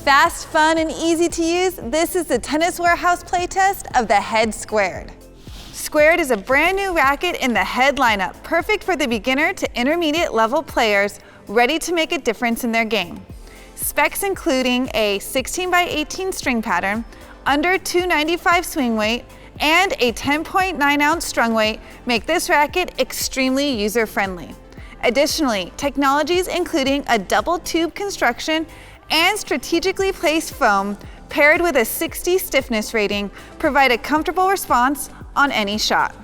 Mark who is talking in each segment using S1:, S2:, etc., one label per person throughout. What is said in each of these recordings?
S1: Fast, fun, and easy to use, this is the Tennis Warehouse playtest of the Head Squared. Squared is a brand new racket in the Head lineup, perfect for the beginner to intermediate level players ready to make a difference in their game. Specs including a 16 by 18 string pattern, under 295 swing weight, and a 10.9 ounce strung weight make this racket extremely user-friendly. Additionally, technologies including a double tube construction and strategically placed foam paired with a 60 stiffness rating provide a comfortable response on any shot.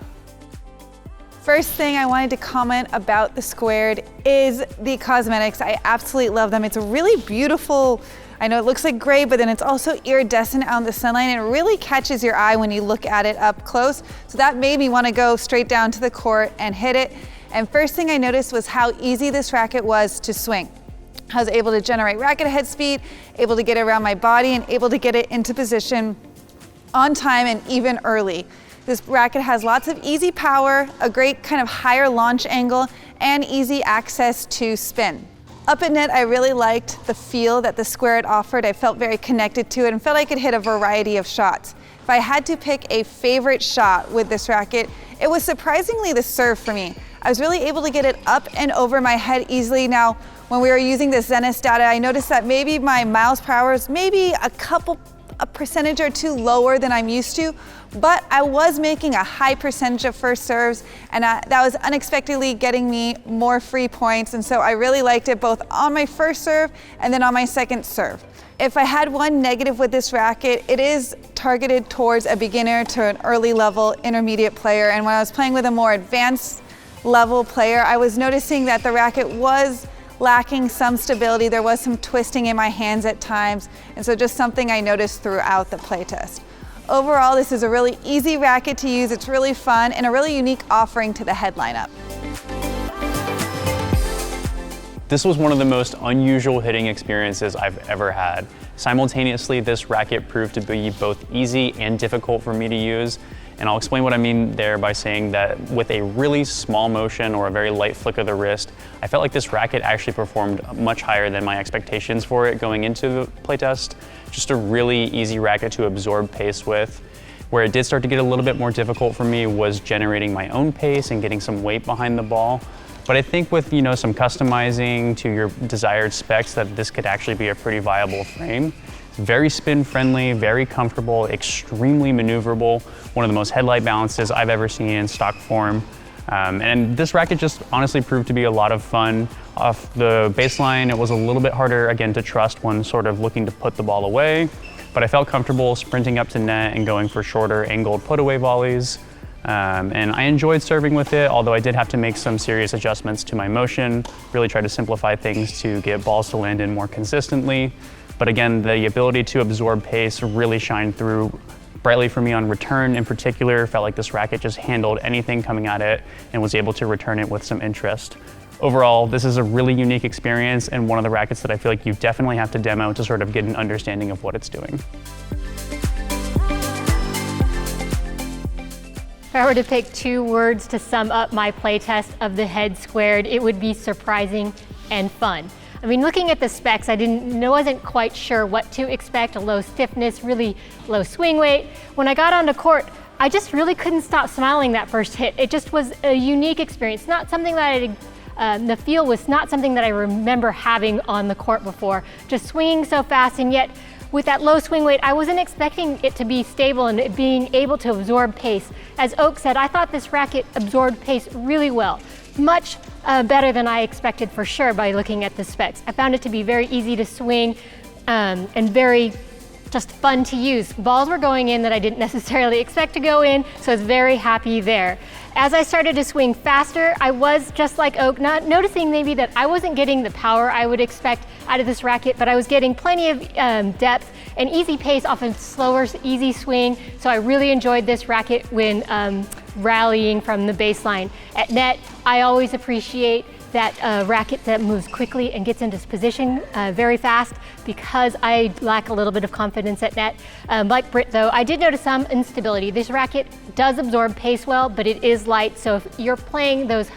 S1: First thing I wanted to comment about the Squared is the cosmetics. I absolutely love them. It's a really beautiful, I know it looks like gray, but then it's also iridescent out in the sunlight, and it really catches your eye when you look at it up close. So that made me want to go straight down to the court and hit it. And first thing I noticed was how easy this racket was to swing. I was able to generate racket head speed, able to get it around my body, and able to get it into position on time and even early. This racket has lots of easy power, a great kind of higher launch angle, and easy access to spin. Up at net, I really liked the feel that the Squared offered. I felt very connected to it and felt I could hit a variety of shots. If I had to pick a favorite shot with this racket, it was surprisingly the serve for me. I was really able to get it up and over my head easily. Now, when we were using this Zenith data, I noticed that maybe my miles per hour is maybe a percentage or two lower than I'm used to, but I was making a high percentage of first serves, and that was unexpectedly getting me more free points, and so I really liked it both on my first serve and then on my second serve. If I had one negative with this racket, it is targeted towards a beginner to an early level intermediate player, and when I was playing with a more advanced level player, I was noticing that the racket was lacking some stability. There was some twisting in my hands at times, and so just something I noticed throughout the playtest. Overall, this is a really easy racket to use. It's really fun and a really unique offering to the Head lineup.
S2: This was one of the most unusual hitting experiences I've ever had. Simultaneously, this racket proved to be both easy and difficult for me to use. And I'll explain what I mean there by saying that with a really small motion or a very light flick of the wrist, I felt like this racket actually performed much higher than my expectations for it going into the playtest. Just a really easy racket to absorb pace with. Where it did start to get a little bit more difficult for me was generating my own pace and getting some weight behind the ball. But I think with some customizing to your desired specs, that this could actually be a pretty viable frame. Very spin friendly, very comfortable, extremely maneuverable, one of the most headlight balances I've ever seen in stock form. And this racket just honestly proved to be a lot of fun. Off the baseline, it was a little bit harder, again, to trust when sort of looking to put the ball away, but I felt comfortable sprinting up to net and going for shorter angled put-away volleys. And I enjoyed serving with it, although I did have to make some serious adjustments to my motion, really try to simplify things to get balls to land in more consistently. But again, the ability to absorb pace really shined through brightly for me on return in particular. Felt like this racket just handled anything coming at it and was able to return it with some interest. Overall, this is a really unique experience and one of the rackets that I feel like you definitely have to demo to sort of get an understanding of what it's doing.
S3: If I were to pick two words to sum up my playtest of the Head Squared, it would be surprising and fun. I mean, looking at the specs, I wasn't quite sure what to expect. A low stiffness, really low swing weight. When I got onto court, I just really couldn't stop smiling that first hit. It just was a unique experience. Not something that the feel was not something that I remember having on the court before. Just swinging so fast, and yet with that low swing weight, I wasn't expecting it to be stable and it being able to absorb pace. As Oak said, I thought this racket absorbed pace really well. Much better than I expected for sure by looking at the specs. I found it to be very easy to swing and very just fun to use. Balls were going in that I didn't necessarily expect to go in, so I was very happy there. As I started to swing faster, I was just like Oak, not noticing maybe that I wasn't getting the power I would expect out of this racket, but I was getting plenty of depth and easy pace off a slower, easy swing. So I really enjoyed this racket when rallying from the baseline. At net, I always appreciate that racket that moves quickly and gets into position very fast because I lack a little bit of confidence at net. Like Britt though, I did notice some instability. This racket does absorb pace well, but it is light, so if you're playing those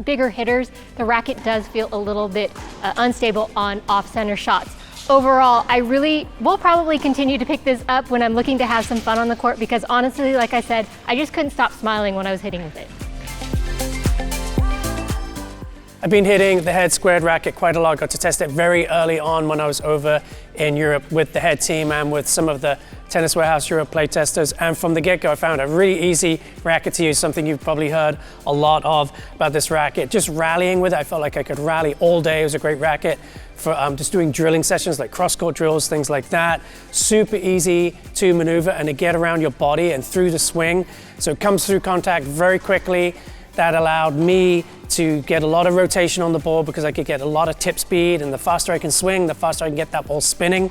S3: bigger hitters, the racket does feel a little bit unstable on off-center shots. Overall, I really will probably continue to pick this up when I'm looking to have some fun on the court because honestly, like I said, I just couldn't stop smiling when I was hitting with it.
S4: I've been hitting the head squared racket quite a lot. Got to test it very early on when I was over in Europe with the head team and with some of the Tennis Warehouse Europe playtesters. And from the get-go, I found a really easy racket to use, something you've probably heard a lot of about this racket. Just rallying with it, I felt like I could rally all day. It was a great racket for just doing drilling sessions like cross-court drills, things like that. Super easy to maneuver and to get around your body and through the swing. So it comes through contact very quickly. That allowed me to get a lot of rotation on the ball because I could get a lot of tip speed, and the faster I can swing, the faster I can get that ball spinning.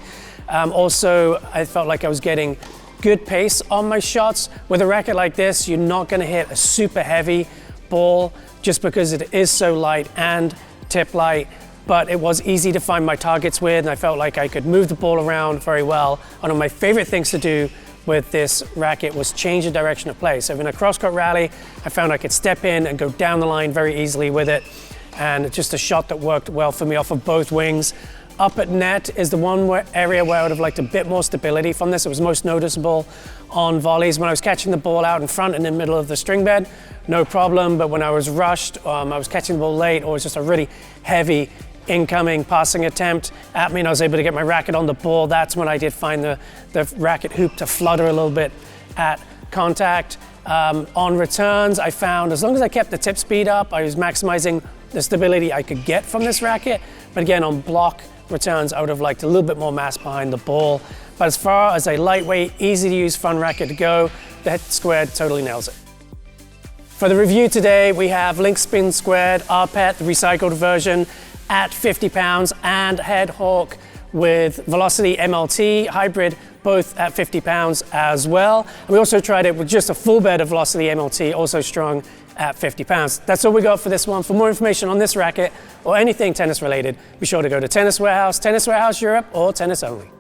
S4: Also, I felt like I was getting good pace on my shots. With a racket like this, you're not going to hit a super heavy ball just because it is so light and tip light, but it was easy to find my targets with, and I felt like I could move the ball around very well. One of my favorite things to do with this racket was change the direction of play. So in a cross-court rally, I found I could step in and go down the line very easily with it. And just a shot that worked well for me off of both wings. Up at net is the one area where I would have liked a bit more stability from this. It was most noticeable on volleys. When I was catching the ball out in front in the middle of the string bed, no problem. But when I was rushed, I was catching the ball late, or it was just a really heavy incoming passing attempt at me and I was able to get my racket on the ball. That's when I did find the racket hoop to flutter a little bit at contact. On returns, I found as long as I kept the tip speed up, I was maximizing the stability I could get from this racket. But again, on block returns, I would have liked a little bit more mass behind the ball. But as far as a lightweight, easy to use, fun racket to go, the head squared totally nails it. For the review today, we have Link Spin Squared rPET, the recycled version, at 50 pounds, and Head Hawk with Velocity MLT hybrid, both at 50 pounds as well. And we also tried it with just a full bed of Velocity MLT, also strong at 50 pounds. That's all we got for this one. For more information on this racket or anything tennis related, be sure to go to Tennis Warehouse, Tennis Warehouse Europe, or Tennis Only.